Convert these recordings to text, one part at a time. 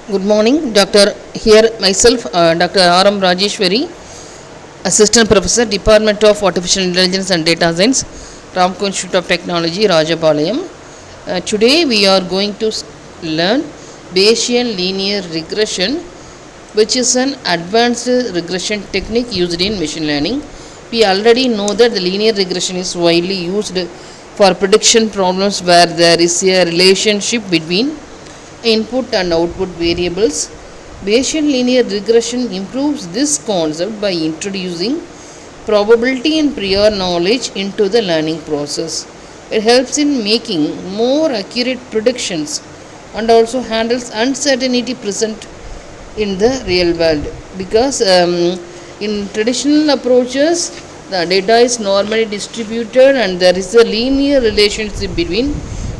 Good morning, Dr. Here myself, Dr. R.M. Rajeshwari, Assistant Professor, Department of Artificial Intelligence and Data Science, Ramco Institute of Technology, Rajapalayam. Today we are going to learn Bayesian linear regression, which is an advanced regression technique used in machine learning. We already know that the linear regression is widely used for prediction problems where there is a relationship between input and output variables. Bayesian linear regression improves this concept by introducing probability and prior knowledge into the learning process. It helps in making more accurate predictions and also handles uncertainty present in the real world, because in traditional approaches the data is normally distributed and there is a linear relationship between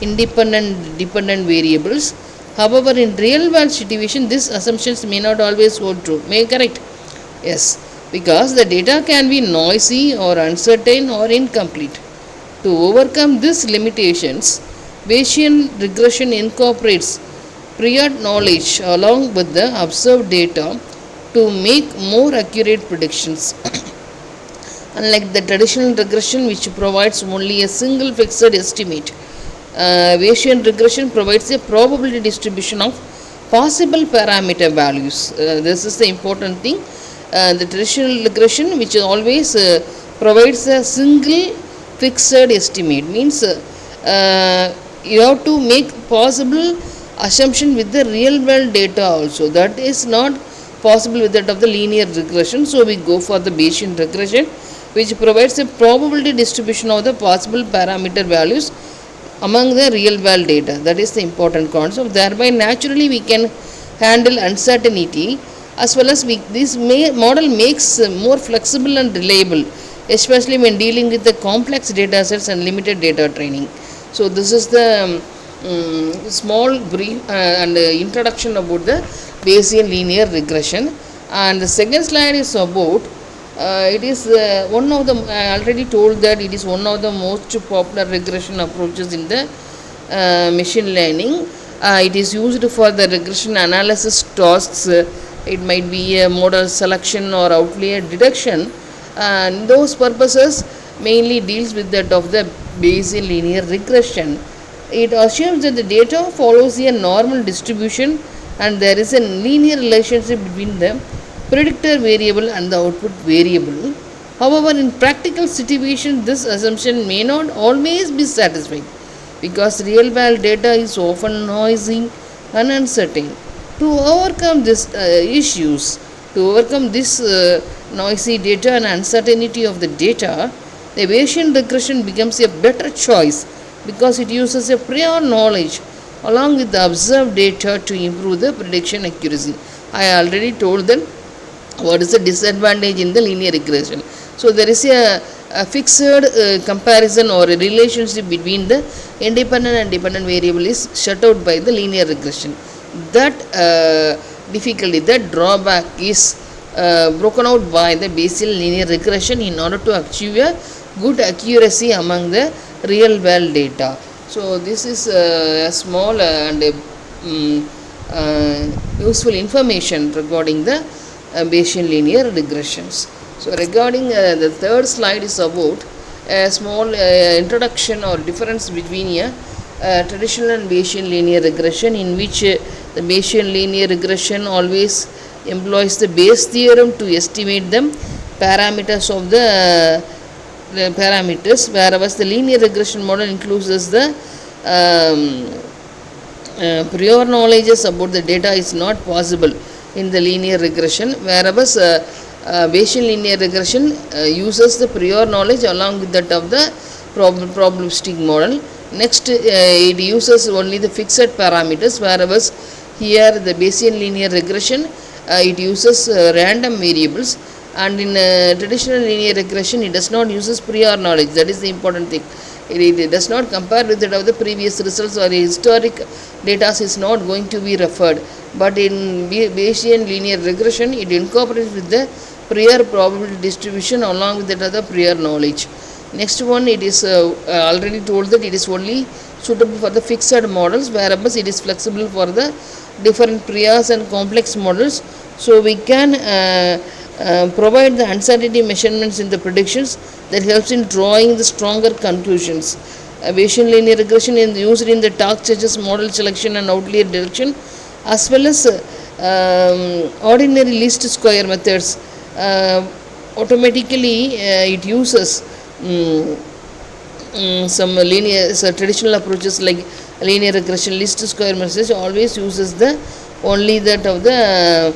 independent and dependent variables. However, in real world situation, these assumptions may not always hold true. May I correct? Yes, because the data can be noisy or uncertain or incomplete. To overcome these limitations, Bayesian regression incorporates prior knowledge along with the observed data to make more accurate predictions. Unlike the traditional regression, which provides only a single fixed estimate, Bayesian regression provides a probability distribution of possible parameter values. This is the important thing. The traditional regression, which always provides a single fixed estimate, means you have to make possible assumption with the real world data also. That is not possible with that of the linear regression. So we go for the Bayesian regression, which provides a probability distribution of the possible parameter values among the real world data. That is the important concept. Thereby naturally we can handle uncertainty, as well as this model makes more flexible and reliable, especially when dealing with the complex data sets and limited data training. So this is the small brief and introduction about the Bayesian linear regression. And the second slide is about it is one of the, I already told that it is one of the most popular regression approaches in the machine learning. It is used for the regression analysis tasks. It might be a model selection or outlier detection, and those purposes mainly deals with that of the Bayesian linear regression. It assumes that the data follows a normal distribution and there is a linear relationship between the predictor variable and the output variable. However, in practical situations, this assumption may not always be satisfied, because real world data is often noisy and uncertain. To overcome these issues, to overcome this noisy data and uncertainty of the data, the Bayesian regression becomes a better choice, because it uses a prior knowledge along with the observed data to improve the prediction accuracy. I already told that what is the disadvantage in the linear regression. So there is a fixed comparison or a relationship between the independent and dependent variable is shut out by the linear regression. That difficulty, that drawback is broken out by the Bayesian linear regression in order to achieve a good accuracy among the real world data. So this is a small and useful information regarding the Bayesian linear regressions. So regarding the third slide is about a small introduction or difference between a traditional and Bayesian linear regression, in which the Bayesian linear regression always employs the Bayes theorem to estimate the parameters of the parameters, whereas the linear regression model includes the prior knowledge about the data is not possible in the linear regression, whereas Bayesian linear regression uses the prior knowledge along with that of the probabilistic model. Next, it uses only the fixed parameters, whereas here the Bayesian linear regression it uses random variables, and in traditional linear regression it does not uses prior knowledge. That is the important thing. It does not compare with that of the previous results, or historic data is not going to be referred. But in Bayesian linear regression, it incorporates with the prior probability distribution along with that of the prior knowledge. Next one, it is already told that it is only suitable for the fixed models, whereas it is flexible for the different priors and complex models, so we can provide the uncertainty measurements in the predictions that helps in drawing the stronger conclusions. Bayesian linear regression is used in the task such model selection and outlier detection, as well as ordinary least square methods. Automatically, it uses some linear, traditional approaches like linear regression, least square methods always uses the only that of the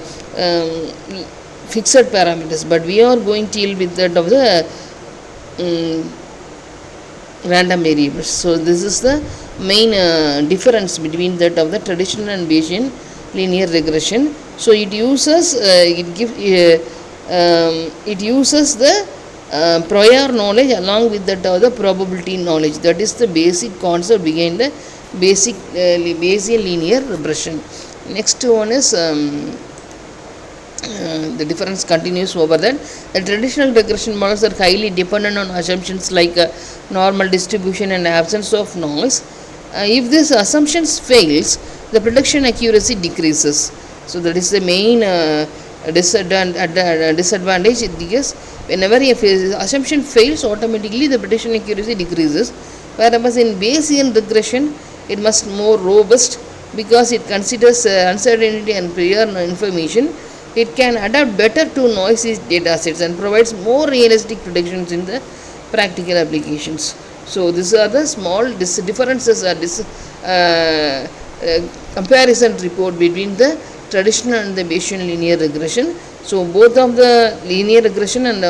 fixed parameters, but we are going to deal with that of the random variables. So this is the main difference between that of the traditional and Bayesian linear regression. So it uses it uses the prior knowledge along with that of the probability knowledge. That is the basic concept behind the basic Bayesian linear regression. Next one is the difference continues over that. The traditional regression models are highly dependent on assumptions like normal distribution and absence of noise. If this assumptions fails, the prediction accuracy decreases. So that is the main disadvantage, because whenever if assumption fails, automatically the prediction accuracy decreases. Whereas in Bayesian regression, it must more robust because it considers uncertainty and prior information. It can adapt better to noisy data sets and provides more realistic predictions in the practical applications. So these are the small differences or comparison report between the traditional and the Bayesian linear regression. So both of the linear regression and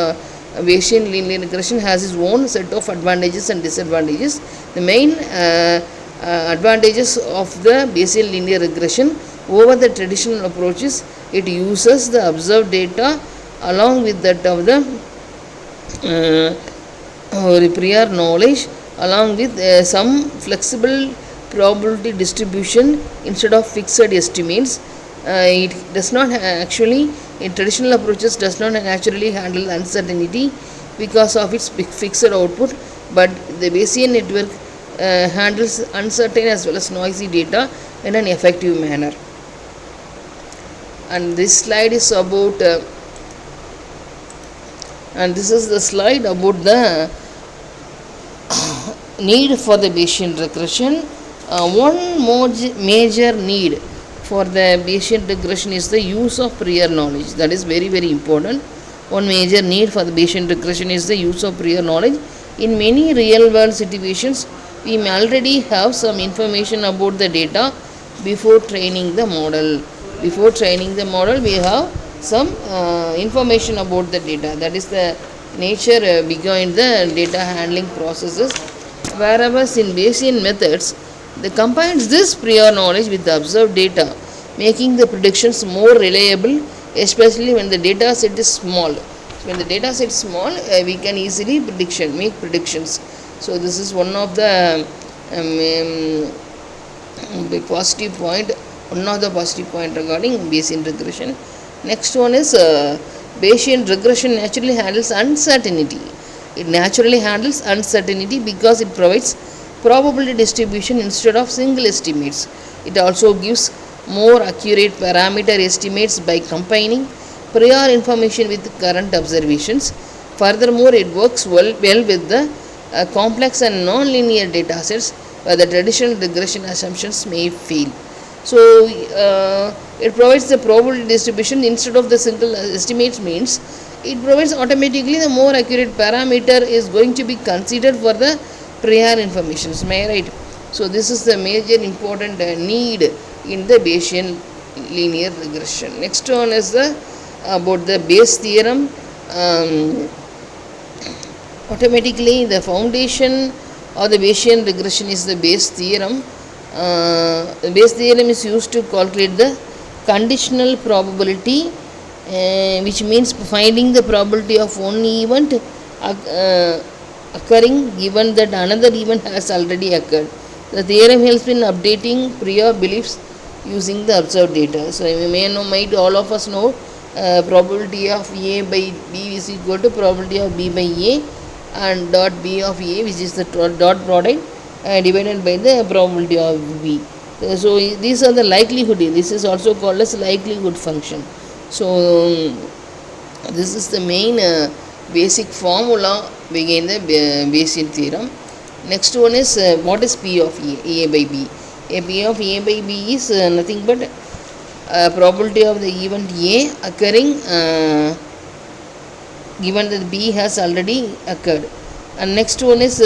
Bayesian linear regression has its own set of advantages and disadvantages. The main advantages of the Bayesian linear regression over the traditional approaches, it uses the observed data along with that of the prior knowledge, along with some flexible probability distribution instead of fixed estimates. It does not actually, in traditional approaches, does not naturally handle uncertainty because of its fixed output, but the Bayesian network handles uncertain as well as noisy data in an effective manner. And this slide is about and this is the slide about the need for the Bayesian regression. One major need for the Bayesian regression is the use of prior knowledge. That is very, very important. One major need for the Bayesian regression is the use of prior knowledge. In many real world situations, we may already have some information about the data before training the model. Before training the model, we have some information about the data. That is the nature behind the data handling processes. Whereas in Bayesian methods, they combines this prior knowledge with the observed data, making the predictions more reliable, especially when the data set is small. So when the data set is small, we can easily make predictions. So this is one of the positive point. One of the positive point regarding Bayesian regression. Next one is Bayesian regression naturally handles uncertainty. It naturally handles uncertainty because it provides probability distribution instead of single estimates. It also gives more accurate parameter estimates by combining prior information with current observations. Furthermore, it works well with the complex and non-linear data sets where the traditional regression assumptions may fail. So it provides the probability distribution instead of the single estimates, means it provides automatically the more accurate parameter is going to be considered for the prior information. Am I right? So this is the major important need in the Bayesian linear regression. Next one is about the Bayes theorem. Automatically the foundation of the Bayesian regression is the Bayes theorem. The Bayes theorem is used to calculate the conditional probability, which means finding the probability of one event occurring given that another event has already occurred. The theorem helps in updating prior beliefs using the observed data. So might all of us know probability of A by B is equal to probability of B by A and dot B of A, which is the dot product divided by the probability of B. These are the likelihood. This is also called as likelihood function. So this is the main basic formula behind the Bayesian theorem. Next one is what is P of A by B. A P of A by B is nothing but probability of the event A occurring given that B has already occurred. And next one is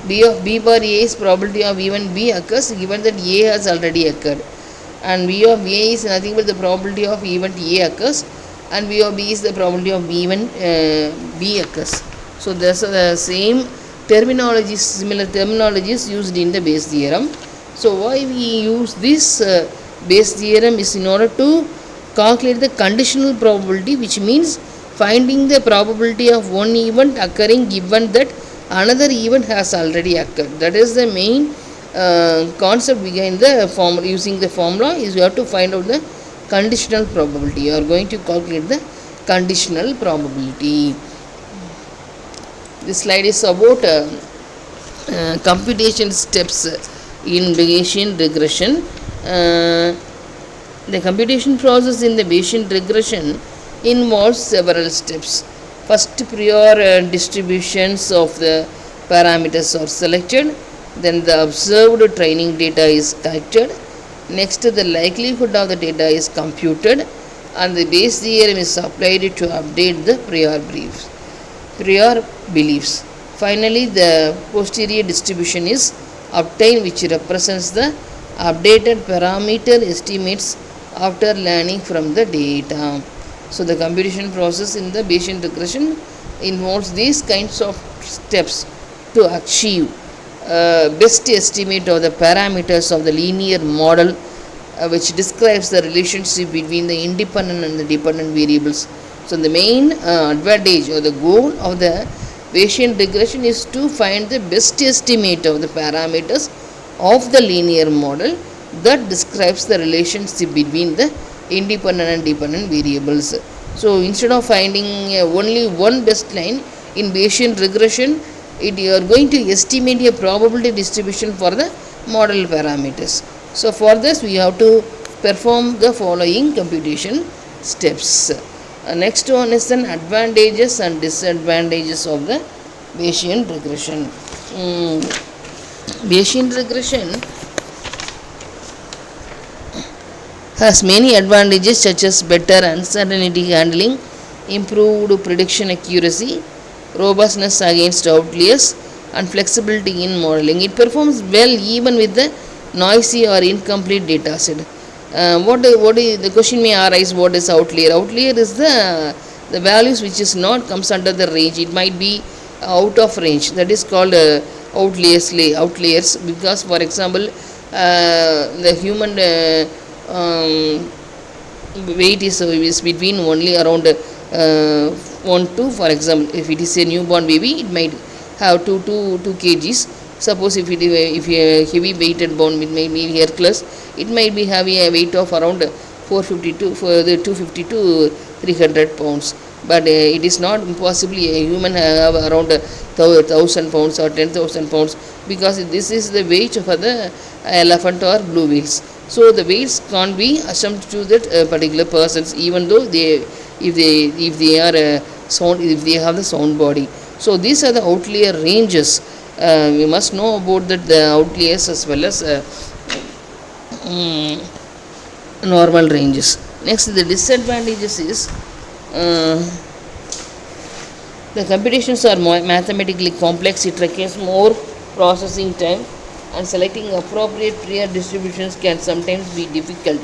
B of B bar A is probability of event B occurs given that A has already occurred. And V of A is nothing but the probability of event A occurs, and V of B is the probability of event B occurs. So there's the same terminology, similar terminologies used in the Bayes theorem. So why we use this Bayes theorem is in order to calculate the conditional probability, which means finding the probability of one event occurring given that another event has already occurred. That is the main concept behind the formula. Using the formula is you have to find out the conditional probability. You are going to calculate the conditional probability. This slide is about computation steps in Bayesian regression. The computation process in the Bayesian regression involves several steps. First, prior distributions of the parameters are selected. Then the observed training data is collected. Next, the likelihood of the data is computed, and the Bayes theorem is applied to update the prior beliefs. Finally, the posterior distribution is obtained, which represents the updated parameter estimates after learning from the data. So the computation process in the Bayesian regression involves these kinds of steps to achieve best estimate of the parameters of the linear model, which describes the relationship between the independent and the dependent variables. So the main advantage or the goal of the Bayesian regression is to find the best estimate of the parameters of the linear model that describes the relationship between the independent and dependent variables. So instead of finding only one best line in Bayesian regression, you are going to estimate a probability distribution for the model parameters. So for this we have to perform the following computation steps. Next one is then advantages and disadvantages of the Bayesian regression. Bayesian regression has many advantages such as better uncertainty handling, improved prediction accuracy, robustness against outliers, and flexibility in modeling. It performs well even with the noisy or incomplete data set. The question may arise, what is outlier? Outlier is the values which is not comes under the range. It might be out of range. That is called outliers, because for example the human weight is between only around 1 to, for example, if it is a newborn baby, it might have 2 kgs. Suppose if a heavy weighted bone, it may be Hercules, it might be having a weight of around 250 to 300 pounds. But it is not impossible a human have around 1,000 pounds or 10,000 pounds, because this is the weight for the elephant or blue whales. So the weights can't be assumed to that particular persons, even though if they have the sound body. So these are the outlier ranges. We must know about that the outliers as well as normal ranges. Next, the disadvantages is the computations are mathematically complex. It requires more processing time, and selecting appropriate prior distributions can sometimes be difficult.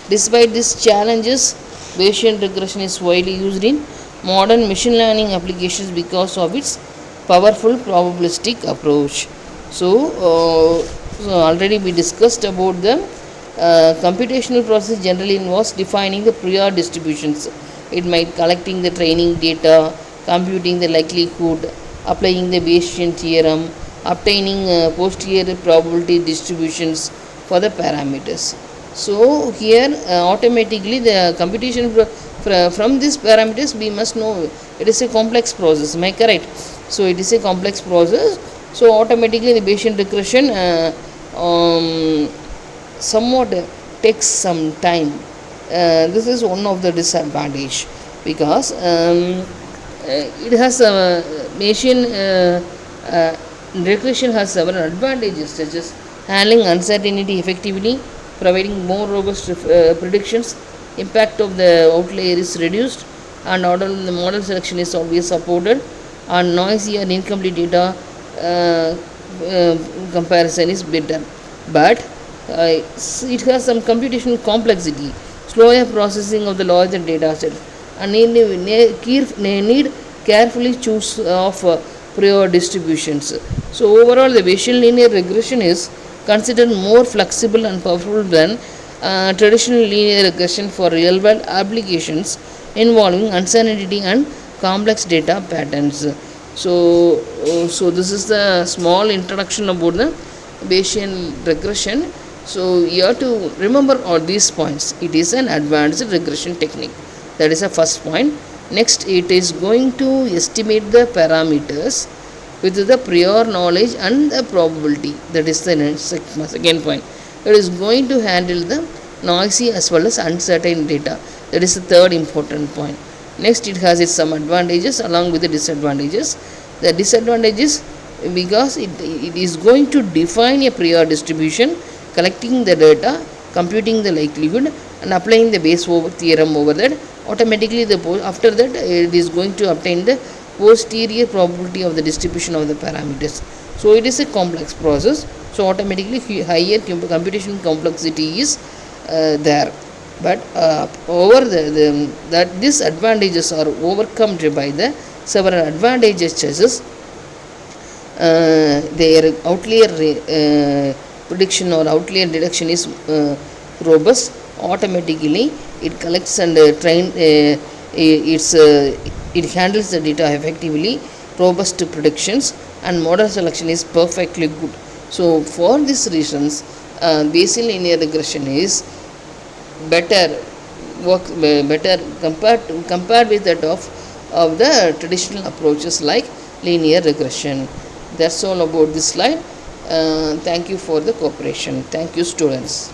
Despite these challenges, Bayesian regression is widely used in modern machine learning applications because of its powerful probabilistic approach. So already we discussed about the computational process generally involves defining the prior distributions. It might collecting the training data, computing the likelihood, applying the Bayesian theorem, obtaining posterior probability distributions for the parameters. So here automatically the computation from these parameters we must know it is a complex process. Am I correct? So it is a complex process. So automatically the Bayesian regression um, somewhat takes some time. This is one of the disadvantage, because it has a Bayesian regression has several advantages, such as handling uncertainty effectively, providing more robust predictions, impact of the outlier is reduced, and the model selection is always supported, and noisy and incomplete data comparison is better. But it has some computational complexity, slower processing of the larger data set, and need carefully choose of prior distributions. So overall, the Bayesian linear regression is considered more flexible and powerful than traditional linear regression for real-world applications involving uncertainty and complex data patterns. So this is the small introduction about the Bayesian regression. So you have to remember all these points. It is an advanced regression technique. That is the first point. Next, it is going to estimate the parameters with the prior knowledge and the probability. That is the second point. It is going to handle the noisy as well as uncertain data. That is the third important point. Next, it has its some advantages along with the disadvantages. The disadvantages, because it is going to define a prior distribution, collecting the data, computing the likelihood, and applying the Bayes theorem over that. Automatically, after that, it is going to obtain the posterior probability of the distribution of the parameters. So it is a complex process. So automatically, higher computation complexity is there. But over that these advantages are overcome by the several advantages, such as their outlier prediction or outlier detection is robust. Automatically it collects and it handles the data effectively, robust predictions, and model selection is perfectly good. So for these reasons, Bayesian linear regression is better compared with that of the traditional approaches like linear regression. That's all about this slide. Thank you for the cooperation. Thank you, students.